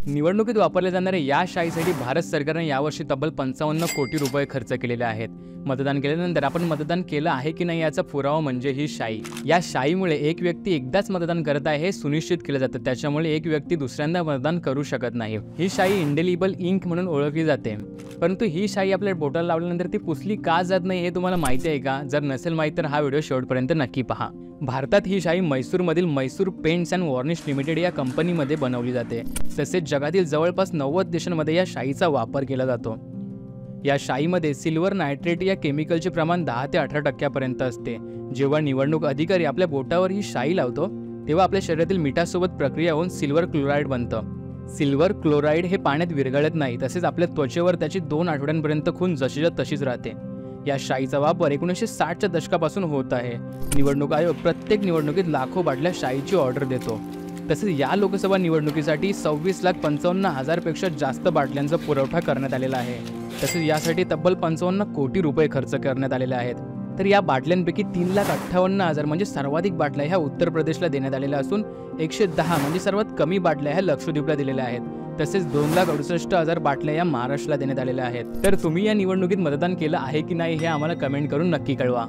निवडणुकीत वापरल्या जाणाऱ्या या शाईसाठी भारत सरकारने यावर्षी तब्बल 55 कोटी रुपये खर्च केलेले आहेत। मतदान केल्यानंतर आपण मतदान केलं आहे की नाही याचा पुरावा म्हणजे ही शाई। या शाईमुळे एक व्यक्ती एकदाच मतदान करत आहे हे सुनिश्चित केलं जातं, त्याच्यामुळे एक व्यक्ती दुसऱ्यांदा मतदान करू शकत नाही। ही शाई इंडेलिबल इंक म्हणून ओळखली जाते, परंतु ही शाई आपल्या बोटाला लावल्यानंतर ती पुसली का जात नाही हे तुम्हाला माहिती आहे का? जर नसेल माहिती तर हा व्हिडिओ शेवटपर्यंत नक्की पहा। भारतात ही शाई म्हैसूरमधील Mysore paints and varnish limited या कंपनीमध्ये बनवली जाते। तसेच जगातील जवळपास 90 देशांमध्ये या शाईचा वापर केला जातो। या शाईमध्ये सिल्वर नायट्रेट या केमिकलचे प्रमाण 10 ते 18% असते। जेव्हा निवडणूक अधिकारी आपल्या बोटावर ही शाई लावतो तेव्हा आपल्या शरीरातील मिठासोबत प्रक्रिया होऊन सिल्वर क्लोराईड बनतं। सिल्वर क्लोराईड हे पाण्यात विरघळत नाही, तसेच आपल्या त्वचेवर त्याची 2 आठवड्यांपर्यंत खून जशीच्या तशीच राहते। या शाईचा वापर 1960च्या दशकापासून होत आहे। निवडणूक आयोग प्रत्येक निवडणुकीत लाखो बाटल्या शाईची ऑर्डर देतो। तसेच या लोकसभा निवडणुकीसाठी 26,55,000 पेक्षा जास्त बाटल्यांचा पुरवठा करण्यात आलेला आहे। तसेच यासाठी तब्बल 55 कोटी रुपये खर्च करण्यात आलेले आहेत। तर या बाटल्यांपैकी 3,58,000 म्हणजे सर्वाधिक बाटल्या ह्या उत्तर प्रदेशला देण्यात आलेल्या असून 110 म्हणजे सर्वात कमी बाटल्या ह्या लक्षद्वीपला दिलेल्या आहेत। तसेच 2,68,000 बाटल्या या महाराष्ट्राला देण्यात आलेल्या आहेत। तर तुम्ही या निवडणुकीत मतदान केलं आहे की नाही हे आम्हाला कमेंट करून नक्की कळवा।